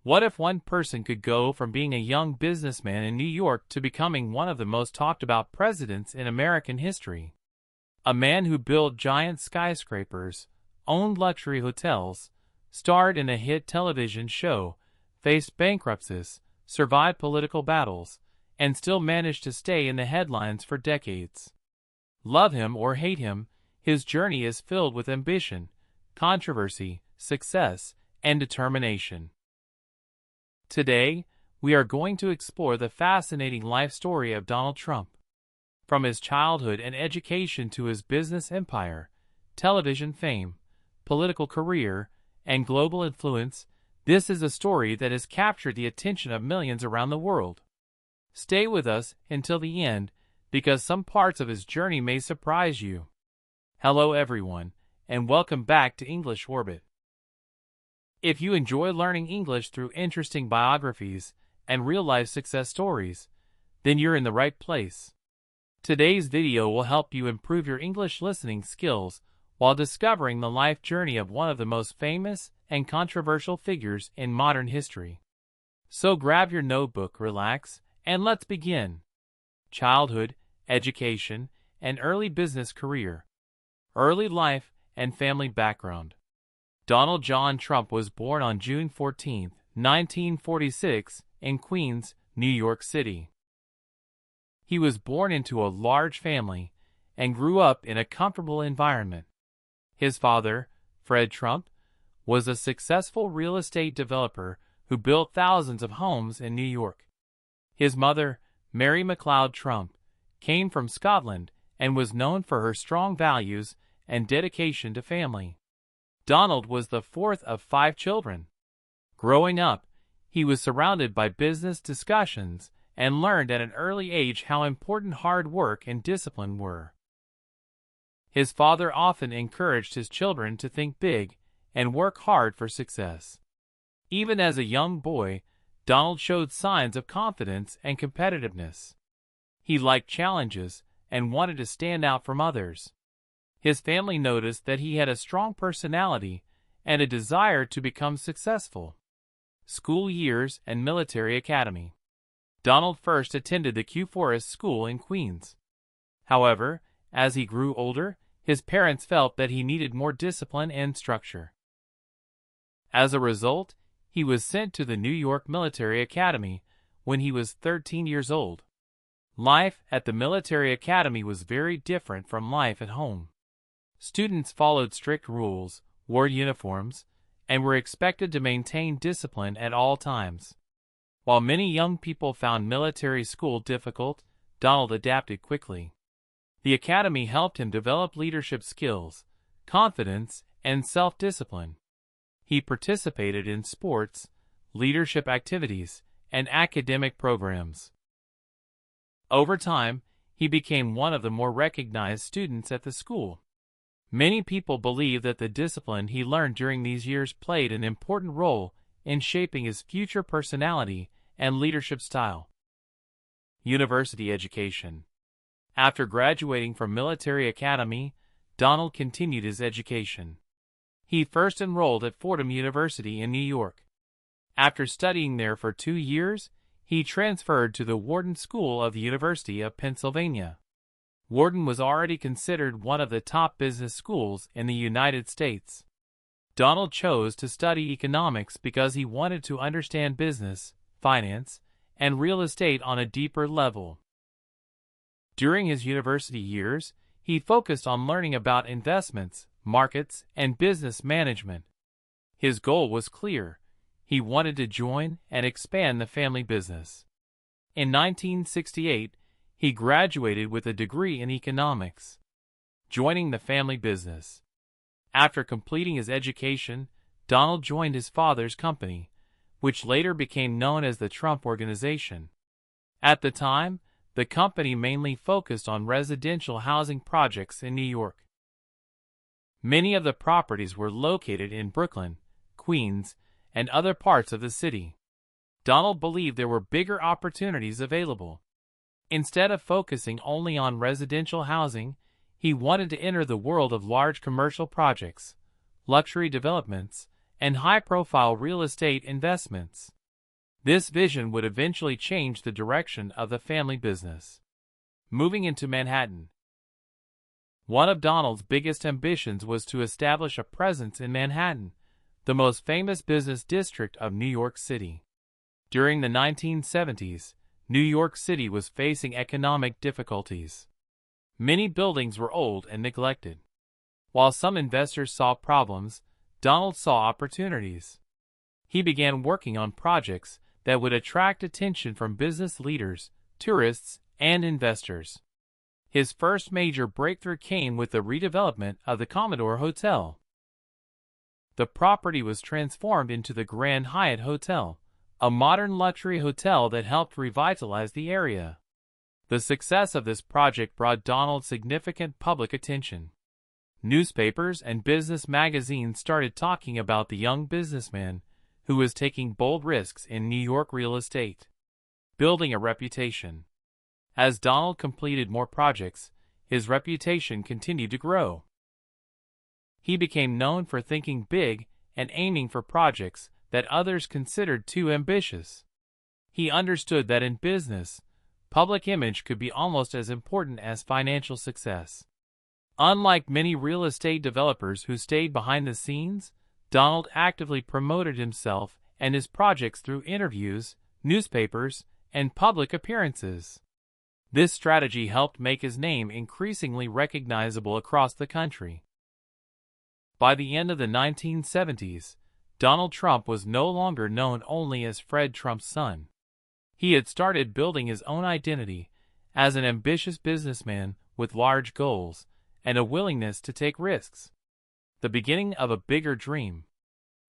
What if one person could go from being a young businessman in New York to becoming one of the most talked about presidents in American history? A man who built giant skyscrapers, owned luxury hotels, starred in a hit television show, faced bankruptcies, survived political battles, and still managed to stay in the headlines for decades. Love him or hate him, his journey is filled with ambition, controversy, success, and determination. Today, we are going to explore the fascinating life story of Donald Trump. From his childhood and education to his business empire, television fame, political career, and global influence, this is a story that has captured the attention of millions around the world. Stay with us until the end, because some parts of his journey may surprise you. Hello everyone, and welcome back to English Orbit. If you enjoy learning English through interesting biographies and real-life success stories, then you're in the right place. Today's video will help you improve your English listening skills while discovering the life journey of one of the most famous and controversial figures in modern history. So grab your notebook, relax, and let's begin. Childhood, education, and early business career. Early life and family background. Donald John Trump was born on June 14, 1946, in Queens, New York City. He was born into a large family and grew up in a comfortable environment. His father, Fred Trump, was a successful real estate developer who built thousands of homes in New York. His mother, Mary McLeod Trump, came from Scotland and was known for her strong values and dedication to family. Donald was the fourth of 5 children. Growing up, he was surrounded by business discussions and learned at an early age how important hard work and discipline were. His father often encouraged his children to think big and work hard for success. Even as a young boy, Donald showed signs of confidence and competitiveness. He liked challenges and wanted to stand out from others. His family noticed that he had a strong personality and a desire to become successful. School years and military academy. Donald first attended the Kew Forest School in Queens. However, as he grew older, his parents felt that he needed more discipline and structure. As a result, he was sent to the New York Military Academy when he was 13 years old. Life at the military academy was very different from life at home. Students followed strict rules, wore uniforms, and were expected to maintain discipline at all times. While many young people found military school difficult, Donald adapted quickly. The academy helped him develop leadership skills, confidence, and self-discipline. He participated in sports, leadership activities, and academic programs. Over time, he became one of the more recognized students at the school. Many people believe that the discipline he learned during these years played an important role in shaping his future personality and leadership style. University education. After graduating from military academy, Donald continued his education. He first enrolled at Fordham University in New York. After studying there for 2 years, he transferred to the Wharton School of the University of Pennsylvania. Wharton was already considered one of the top business schools in the United States. Donald chose to study economics because he wanted to understand business, finance, and real estate on a deeper level. During his university years, he focused on learning about investments, markets, and business management. His goal was clear. He wanted to join and expand the family business. In 1968, he graduated with a degree in economics, joining the family business. After completing his education, Donald joined his father's company, which later became known as the Trump Organization. At the time, the company mainly focused on residential housing projects in New York. Many of the properties were located in Brooklyn, Queens, and other parts of the city. Donald believed there were bigger opportunities available. Instead of focusing only on residential housing, he wanted to enter the world of large commercial projects, luxury developments, and high-profile real estate investments. This vision would eventually change the direction of the family business. Moving into Manhattan. One of Donald's biggest ambitions was to establish a presence in Manhattan, the most famous business district of New York City. During the 1970s, New York City was facing economic difficulties. Many buildings were old and neglected. While some investors saw problems, Donald saw opportunities. He began working on projects that would attract attention from business leaders, tourists, and investors. His first major breakthrough came with the redevelopment of the Commodore Hotel. The property was transformed into the Grand Hyatt Hotel, a modern luxury hotel that helped revitalize the area. The success of this project brought Donald significant public attention. Newspapers and business magazines started talking about the young businessman who was taking bold risks in New York real estate, building a reputation. As Donald completed more projects, his reputation continued to grow. He became known for thinking big and aiming for projects that others considered too ambitious. He understood that in business, public image could be almost as important as financial success. Unlike many real estate developers who stayed behind the scenes, Donald actively promoted himself and his projects through interviews, newspapers, and public appearances. This strategy helped make his name increasingly recognizable across the country. By the end of the 1970s, Donald Trump was no longer known only as Fred Trump's son. He had started building his own identity as an ambitious businessman with large goals and a willingness to take risks. The beginning of a bigger dream.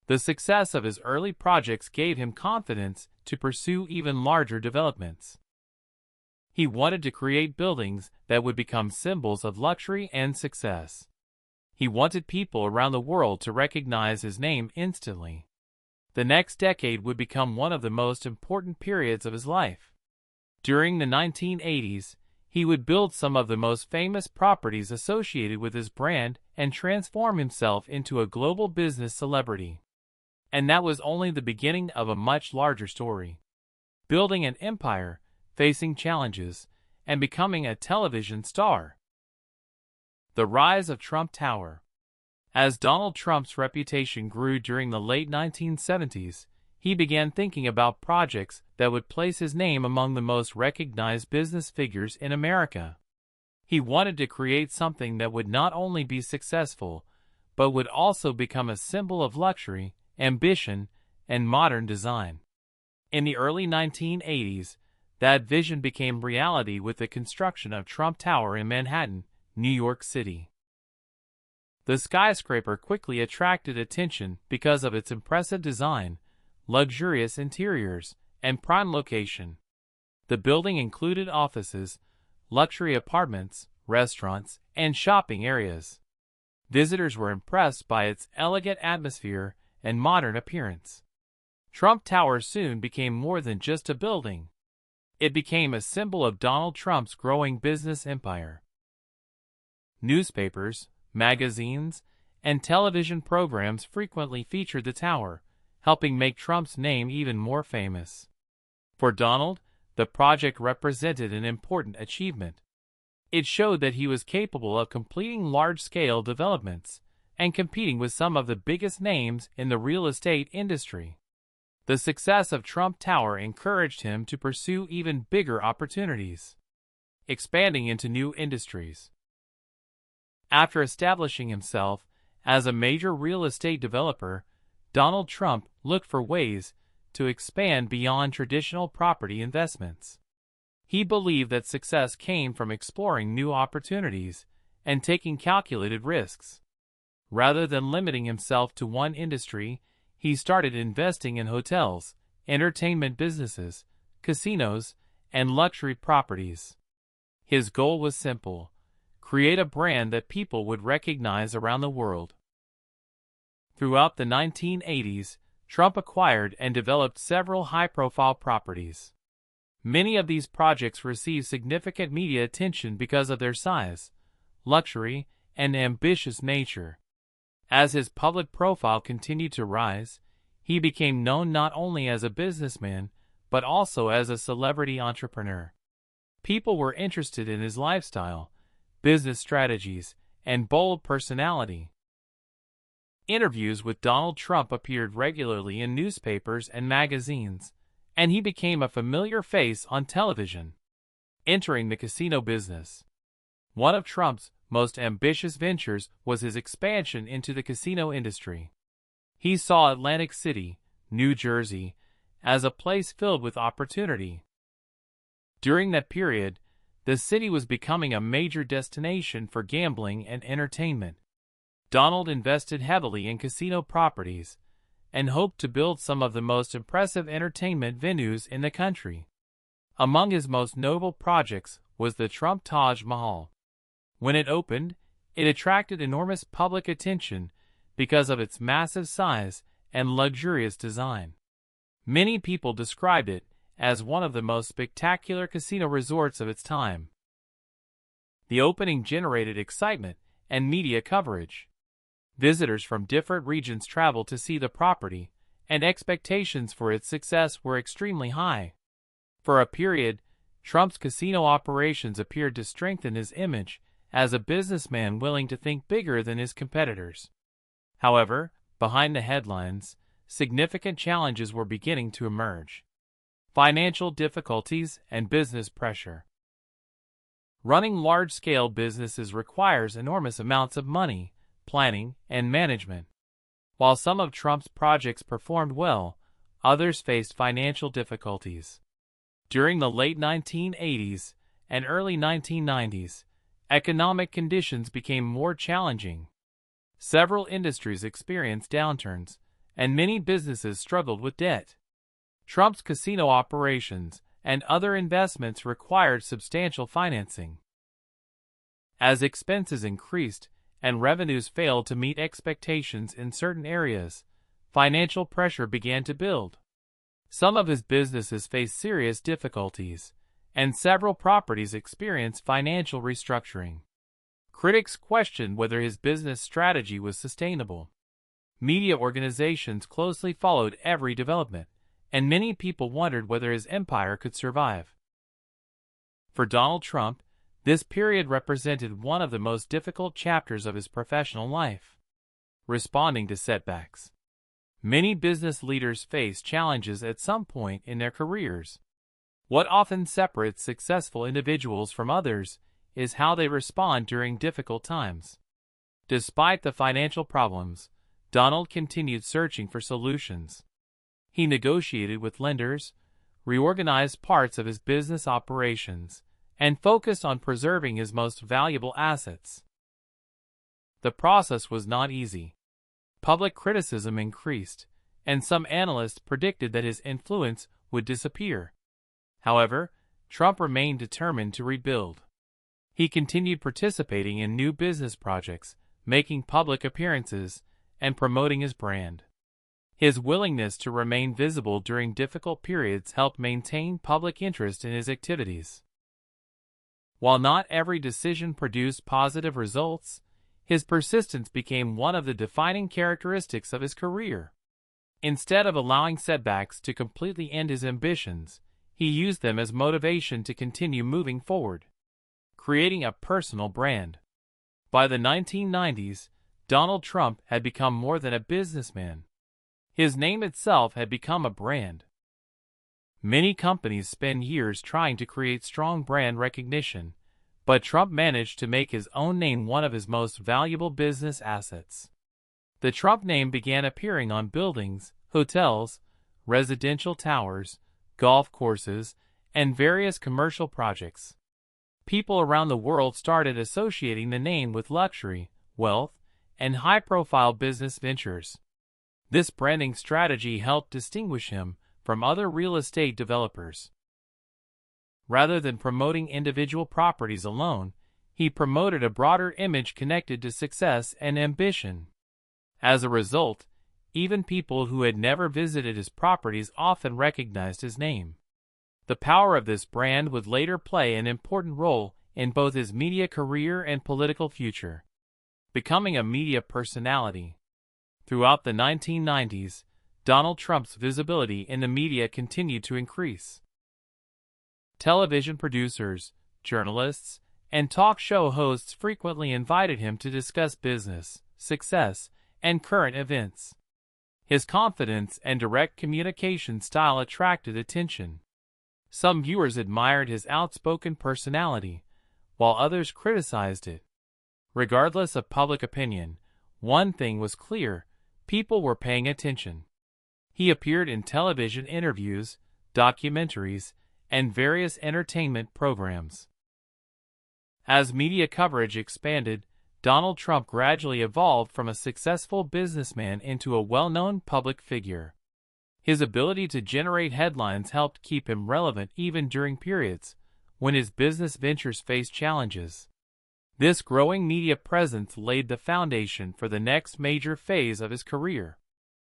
The success of his early projects gave him confidence to pursue even larger developments. He wanted to create buildings that would become symbols of luxury and success. He wanted people around the world to recognize his name instantly. The next decade would become one of the most important periods of his life. During the 1980s, he would build some of the most famous properties associated with his brand and transform himself into a global business celebrity. And that was only the beginning of a much larger story. Building an empire, facing challenges, and becoming a television star. The rise of Trump Tower. As Donald Trump's reputation grew during the late 1970s, he began thinking about projects that would place his name among the most recognized business figures in America. He wanted to create something that would not only be successful, but would also become a symbol of luxury, ambition, and modern design. In the early 1980s, that vision became reality with the construction of Trump Tower in Manhattan, New York City. The skyscraper quickly attracted attention because of its impressive design, luxurious interiors, and prime location. The building included offices, luxury apartments, restaurants, and shopping areas. Visitors were impressed by its elegant atmosphere and modern appearance. Trump Tower soon became more than just a building. It became a symbol of Donald Trump's growing business empire. Newspapers, magazines, and television programs frequently featured the tower, helping make Trump's name even more famous. For Donald, the project represented an important achievement. It showed that he was capable of completing large-scale developments and competing with some of the biggest names in the real estate industry. The success of Trump Tower encouraged him to pursue even bigger opportunities, expanding into new industries. After establishing himself as a major real estate developer, Donald Trump looked for ways to expand beyond traditional property investments. He believed that success came from exploring new opportunities and taking calculated risks. Rather than limiting himself to one industry, he started investing in hotels, entertainment businesses, casinos, and luxury properties. His goal was simple: create a brand that people would recognize around the world. Throughout the 1980s, Trump acquired and developed several high-profile properties. Many of these projects received significant media attention because of their size, luxury, and ambitious nature. As his public profile continued to rise, he became known not only as a businessman, but also as a celebrity entrepreneur. People were interested in his lifestyle, business strategies, and bold personality. Interviews with Donald Trump appeared regularly in newspapers and magazines, and he became a familiar face on television. Entering the casino business. One of Trump's most ambitious ventures was his expansion into the casino industry. He saw Atlantic City, New Jersey, as a place filled with opportunity. During that period, the city was becoming a major destination for gambling and entertainment. Donald invested heavily in casino properties and hoped to build some of the most impressive entertainment venues in the country. Among his most notable projects was the Trump Taj Mahal. When it opened, it attracted enormous public attention because of its massive size and luxurious design. Many people described it as one of the most spectacular casino resorts of its time. The opening generated excitement and media coverage. Visitors from different regions traveled to see the property, and expectations for its success were extremely high. For a period, Trump's casino operations appeared to strengthen his image as a businessman willing to think bigger than his competitors. However, behind the headlines, significant challenges were beginning to emerge. Financial difficulties and business pressure. Running large-scale businesses requires enormous amounts of money, planning, and management. While some of Trump's projects performed well, others faced financial difficulties. During the late 1980s and early 1990s, economic conditions became more challenging. Several industries experienced downturns, and many businesses struggled with debt. Trump's casino operations and other investments required substantial financing. As expenses increased and revenues failed to meet expectations in certain areas, financial pressure began to build. Some of his businesses faced serious difficulties, and several properties experienced financial restructuring. Critics questioned whether his business strategy was sustainable. Media organizations closely followed every development, and many people wondered whether his empire could survive. For Donald Trump, this period represented one of the most difficult chapters of his professional life. Responding to setbacks. Many business leaders face challenges at some point in their careers. What often separates successful individuals from others is how they respond during difficult times. Despite the financial problems, Donald continued searching for solutions. He negotiated with lenders, reorganized parts of his business operations, and focused on preserving his most valuable assets. The process was not easy. Public criticism increased, and some analysts predicted that his influence would disappear. However, Trump remained determined to rebuild. He continued participating in new business projects, making public appearances, and promoting his brand. His willingness to remain visible during difficult periods helped maintain public interest in his activities. While not every decision produced positive results, his persistence became one of the defining characteristics of his career. Instead of allowing setbacks to completely end his ambitions, he used them as motivation to continue moving forward, creating a personal brand. By the 1990s, Donald Trump had become more than a businessman. His name itself had become a brand. Many companies spend years trying to create strong brand recognition, but Trump managed to make his own name one of his most valuable business assets. The Trump name began appearing on buildings, hotels, residential towers, golf courses, and various commercial projects. People around the world started associating the name with luxury, wealth, and high-profile business ventures. This branding strategy helped distinguish him from other real estate developers. Rather than promoting individual properties alone, he promoted a broader image connected to success and ambition. As a result, even people who had never visited his properties often recognized his name. The power of this brand would later play an important role in both his media career and political future. Becoming a media personality. Throughout the 1990s, Donald Trump's visibility in the media continued to increase. Television producers, journalists, and talk show hosts frequently invited him to discuss business, success, and current events. His confidence and direct communication style attracted attention. Some viewers admired his outspoken personality, while others criticized it. Regardless of public opinion, one thing was clear: people were paying attention. He appeared in television interviews, documentaries, and various entertainment programs. As media coverage expanded, Donald Trump gradually evolved from a successful businessman into a well-known public figure. His ability to generate headlines helped keep him relevant even during periods when his business ventures faced challenges. This growing media presence laid the foundation for the next major phase of his career: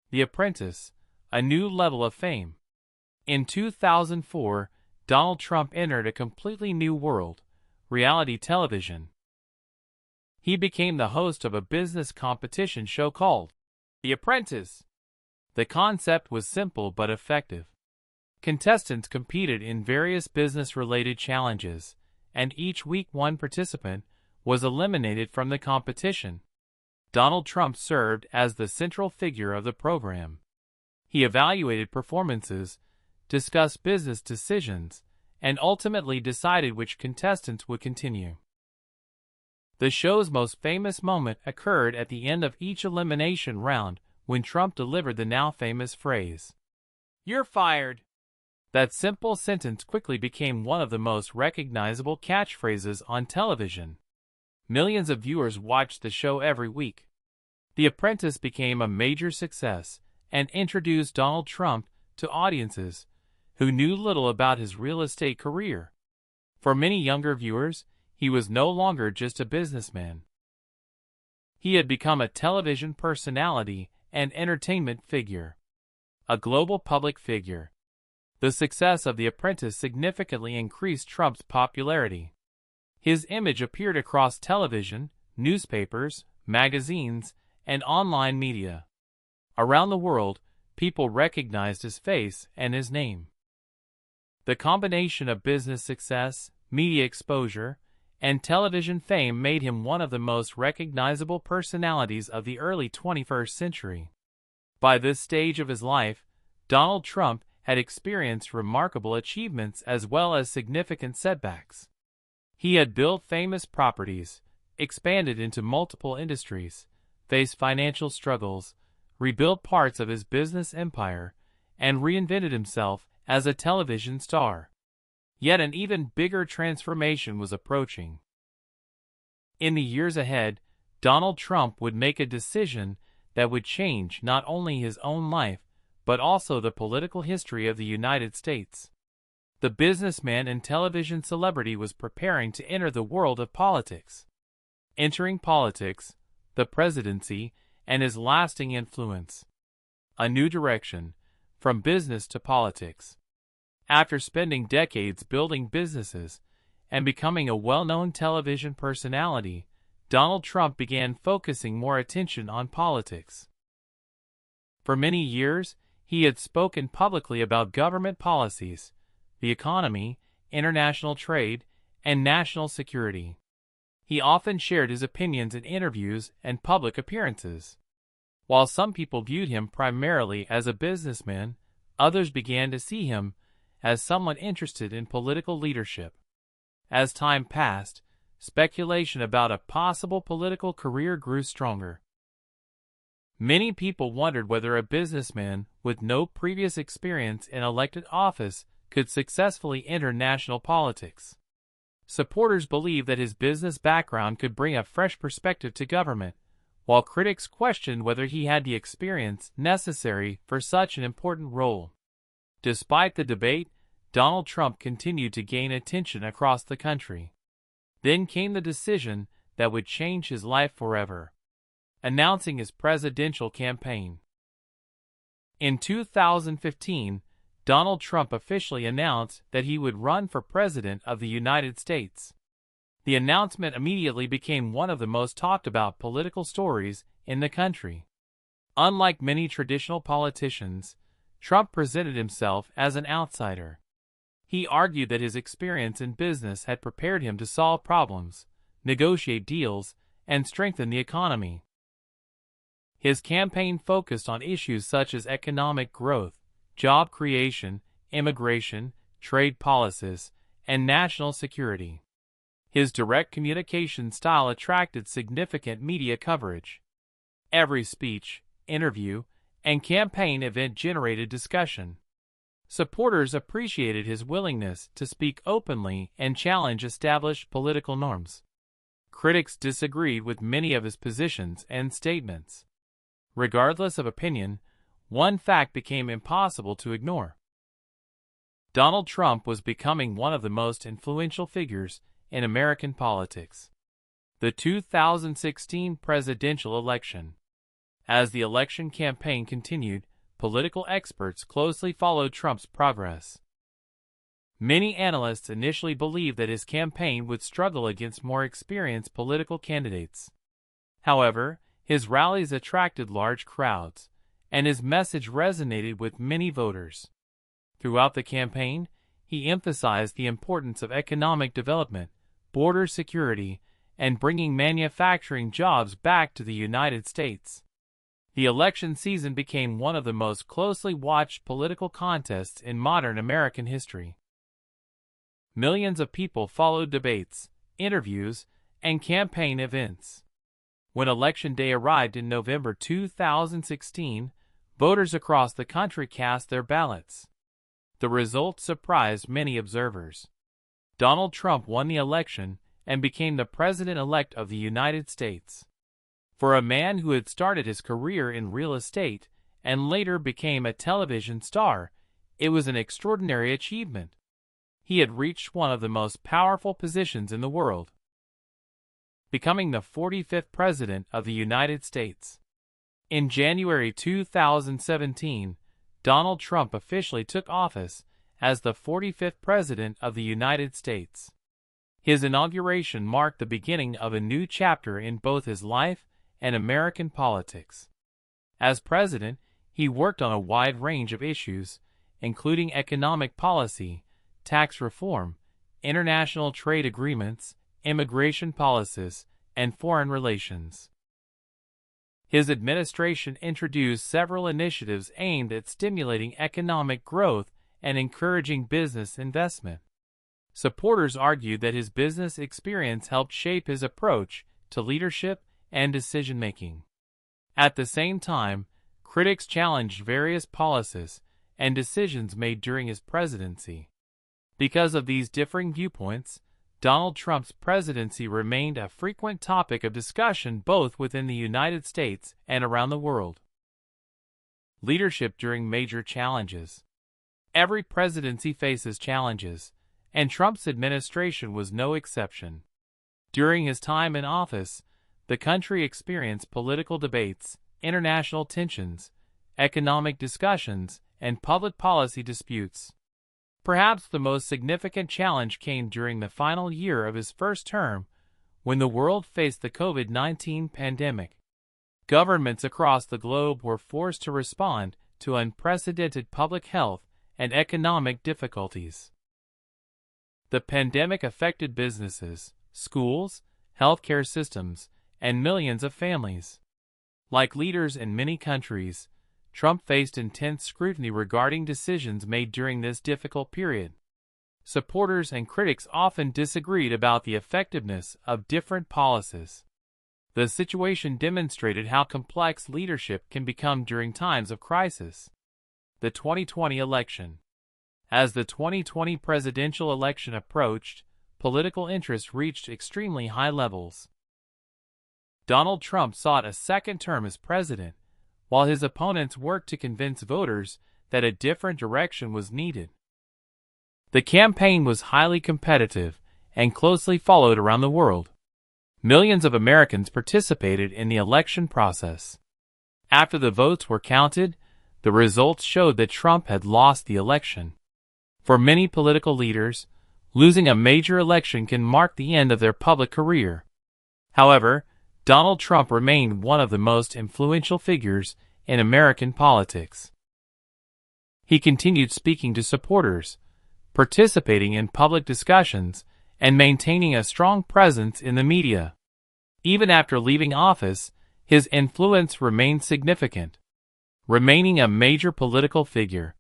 The Apprentice, a new level of fame. In 2004, Donald Trump entered a completely new world: reality television. He became the host of a business competition show called The Apprentice. The concept was simple but effective. Contestants competed in various business-related challenges, and each week one participant was eliminated from the competition. Donald Trump served as the central figure of the program. He evaluated performances, discussed business decisions, and ultimately decided which contestants would continue. The show's most famous moment occurred at the end of each elimination round when Trump delivered the now famous phrase, "You're fired." That simple sentence quickly became one of the most recognizable catchphrases on television. Millions of viewers watched the show every week. The Apprentice became a major success and introduced Donald Trump to audiences who knew little about his real estate career. For many younger viewers, he was no longer just a businessman. He had become a television personality and entertainment figure, a global public figure. The success of The Apprentice significantly increased Trump's popularity. His image appeared across television, newspapers, magazines, and online media. Around the world, people recognized his face and his name. The combination of business success, media exposure, and television fame made him one of the most recognizable personalities of the early 21st century. By this stage of his life, Donald Trump had experienced remarkable achievements as well as significant setbacks. He had built famous properties, expanded into multiple industries, faced financial struggles, rebuilt parts of his business empire, and reinvented himself as a television star. Yet an even bigger transformation was approaching. In the years ahead, Donald Trump would make a decision that would change not only his own life, but also the political history of the United States. The businessman and television celebrity was preparing to enter the world of politics. Entering politics, the presidency, and his lasting influence. A new direction, from business to politics. After spending decades building businesses and becoming a well-known television personality, Donald Trump began focusing more attention on politics. For many years, he had spoken publicly about government policies, the economy, international trade, and national security. He often shared his opinions in interviews and public appearances. While some people viewed him primarily as a businessman, others began to see him as someone interested in political leadership. As time passed, speculation about a possible political career grew stronger. Many people wondered whether a businessman with no previous experience in elected office could successfully enter national politics. Supporters believed that his business background could bring a fresh perspective to government, while critics questioned whether he had the experience necessary for such an important role. Despite the debate, Donald Trump continued to gain attention across the country. Then came the decision that would change his life forever: announcing his presidential campaign. In 2015, Donald Trump officially announced that he would run for President of the United States. The announcement immediately became one of the most talked about political stories in the country. Unlike many traditional politicians, Trump presented himself as an outsider. He argued that his experience in business had prepared him to solve problems, negotiate deals, and strengthen the economy. His campaign focused on issues such as economic growth, job creation, immigration, trade policies, and national security. His direct communication style attracted significant media coverage. Every speech, interview, and campaign event generated discussion. Supporters appreciated his willingness to speak openly and challenge established political norms. Critics disagreed with many of his positions and statements. Regardless of opinion, one fact became impossible to ignore. Donald Trump was becoming one of the most influential figures in American politics. The 2016 presidential election. As the election campaign continued, political experts closely followed Trump's progress. Many analysts initially believed that his campaign would struggle against more experienced political candidates. However, his rallies attracted large crowds, and his message resonated with many voters. Throughout the campaign, he emphasized the importance of economic development, border security, and bringing manufacturing jobs back to the United States. The election season became one of the most closely watched political contests in modern American history. Millions of people followed debates, interviews, and campaign events. When Election Day arrived in November 2016, voters across the country cast their ballots. The results surprised many observers. Donald Trump won the election and became the president-elect of the United States. For a man who had started his career in real estate and later became a television star, it was an extraordinary achievement. He had reached one of the most powerful positions in the world, becoming the 45th President of the United States. In January 2017, Donald Trump officially took office as the 45th President of the United States. His inauguration marked the beginning of a new chapter in both his life and American politics. As president, he worked on a wide range of issues, including economic policy, tax reform, international trade agreements, immigration policies, and foreign relations. His administration introduced several initiatives aimed at stimulating economic growth and encouraging business investment. Supporters argued that his business experience helped shape his approach to leadership and decision-making. At the same time, critics challenged various policies and decisions made during his presidency. Because of these differing viewpoints, Donald Trump's presidency remained a frequent topic of discussion both within the United States and around the world. Leadership during major challenges. Every presidency faces challenges, and Trump's administration was no exception. During his time in office, the country experienced political debates, international tensions, economic discussions, and public policy disputes. Perhaps the most significant challenge came during the final year of his first term, when the world faced the COVID-19 pandemic. Governments across the globe were forced to respond to unprecedented public health and economic difficulties. The pandemic affected businesses, schools, healthcare systems, and millions of families. Like leaders in many countries, Trump faced intense scrutiny regarding decisions made during this difficult period. Supporters and critics often disagreed about the effectiveness of different policies. The situation demonstrated how complex leadership can become during times of crisis. The 2020 election. As the 2020 presidential election approached, political interest reached extremely high levels. Donald Trump sought a second term as president, while his opponents worked to convince voters that a different direction was needed. The campaign was highly competitive and closely followed around the world. Millions of Americans participated in the election process. After the votes were counted, the results showed that Trump had lost the election. For many political leaders, losing a major election can mark the end of their public career. However, Donald Trump remained one of the most influential figures in American politics. He continued speaking to supporters, participating in public discussions, and maintaining a strong presence in the media. Even after leaving office, his influence remained significant, remaining a major political figure.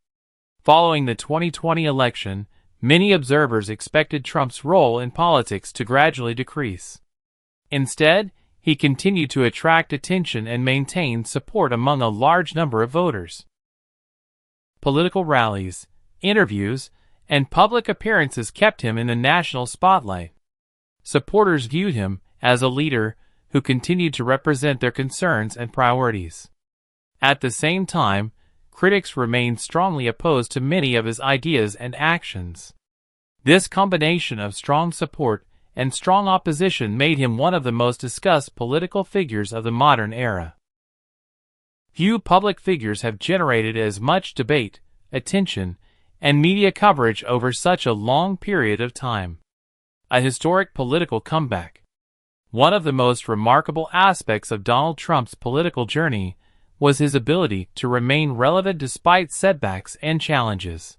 Following the 2020 election, many observers expected Trump's role in politics to gradually decrease. Instead, he continued to attract attention and maintain support among a large number of voters. Political rallies, interviews, and public appearances kept him in the national spotlight. Supporters viewed him as a leader who continued to represent their concerns and priorities. At the same time, critics remained strongly opposed to many of his ideas and actions. This combination of strong support and strong opposition made him one of the most discussed political figures of the modern era. Few public figures have generated as much debate, attention, and media coverage over such a long period of time. A historic political comeback. One of the most remarkable aspects of Donald Trump's political journey was his ability to remain relevant despite setbacks and challenges.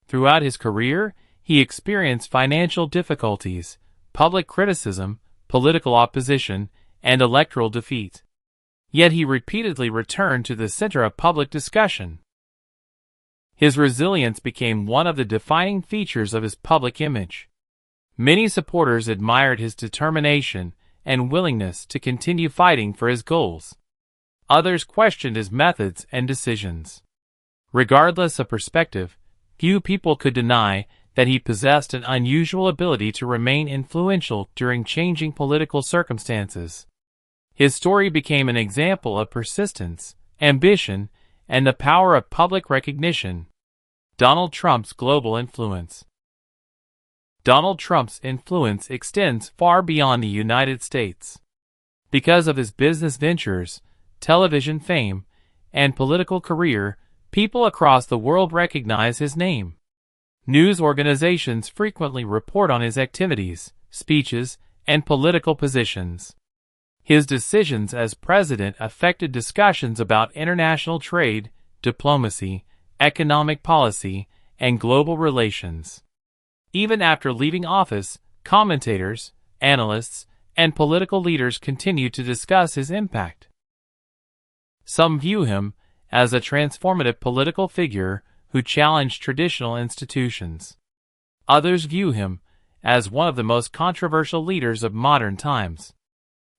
Throughout his career, he experienced financial difficulties, public criticism, political opposition, and electoral defeat. Yet he repeatedly returned to the center of public discussion. His resilience became one of the defining features of his public image. Many supporters admired his determination and willingness to continue fighting for his goals. Others questioned his methods and decisions. Regardless of perspective, few people could deny that he possessed an unusual ability to remain influential during changing political circumstances. His story became an example of persistence, ambition, and the power of public recognition. Donald Trump's global influence. Donald Trump's influence extends far beyond the United States. Because of his business ventures, television fame, and political career, people across the world recognize his name. News organizations frequently report on his activities, speeches, and political positions. His decisions as president affected discussions about international trade, diplomacy, economic policy, and global relations. Even after leaving office, commentators, analysts, and political leaders continue to discuss his impact. Some view him as a transformative political figure who challenged traditional institutions. Others view him as one of the most controversial leaders of modern times.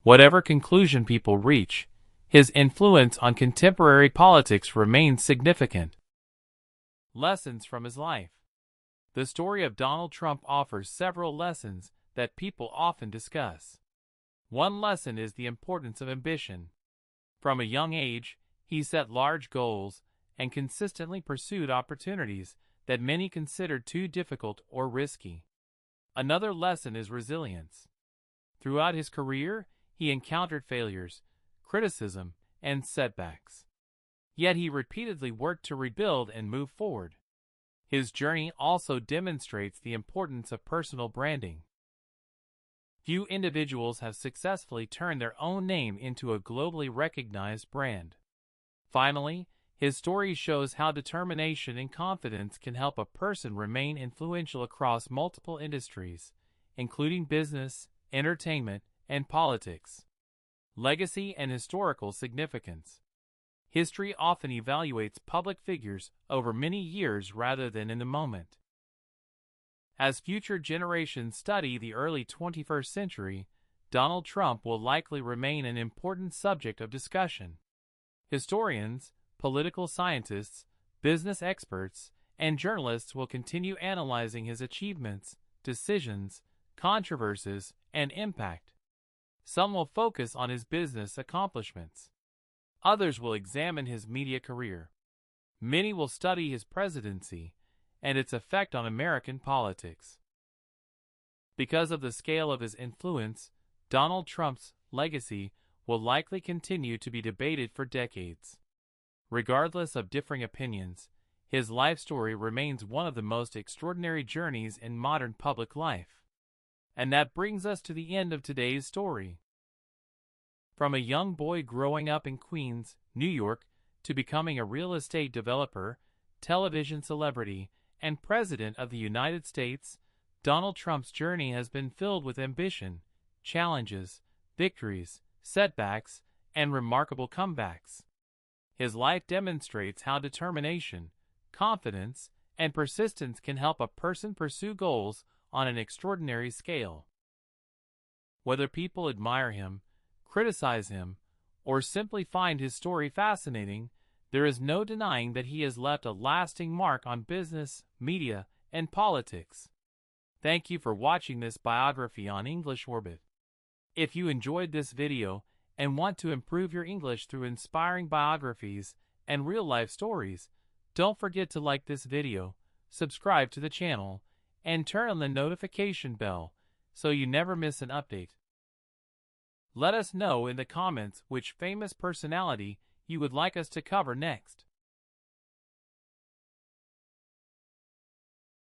Whatever conclusion people reach, his influence on contemporary politics remains significant. Lessons from his life. The story of Donald Trump offers several lessons that people often discuss. One lesson is the importance of ambition. From a young age, he set large goals and consistently pursued opportunities that many considered too difficult or risky. Another lesson is resilience. Throughout his career, he encountered failures, criticism, and setbacks. Yet he repeatedly worked to rebuild and move forward. His journey also demonstrates the importance of personal branding. Few individuals have successfully turned their own name into a globally recognized brand. Finally, his story shows how determination and confidence can help a person remain influential across multiple industries, including business, entertainment, and politics. Legacy and historical significance. History often evaluates public figures over many years rather than in the moment. As future generations study the early 21st century, Donald Trump will likely remain an important subject of discussion. Historians, political scientists, business experts, and journalists will continue analyzing his achievements, decisions, controversies, and impact. Some will focus on his business accomplishments. Others will examine his media career. Many will study his presidency and its effect on American politics. Because of the scale of his influence, Donald Trump's legacy will likely continue to be debated for decades. Regardless of differing opinions, his life story remains one of the most extraordinary journeys in modern public life. And that brings us to the end of today's story. From a young boy growing up in Queens, New York, to becoming a real estate developer, television celebrity, and President of the United States, Donald Trump's journey has been filled with ambition, challenges, victories, setbacks, and remarkable comebacks. His life demonstrates how determination, confidence, and persistence can help a person pursue goals on an extraordinary scale. Whether people admire him, criticize him, or simply find his story fascinating, there is no denying that he has left a lasting mark on business, media, and politics. Thank you for watching this biography on English Orbit. If you enjoyed this video and want to improve your English through inspiring biographies and real-life stories, don't forget to like this video, subscribe to the channel, and turn on the notification bell so you never miss an update. Let us know in the comments which famous personality you would like us to cover next.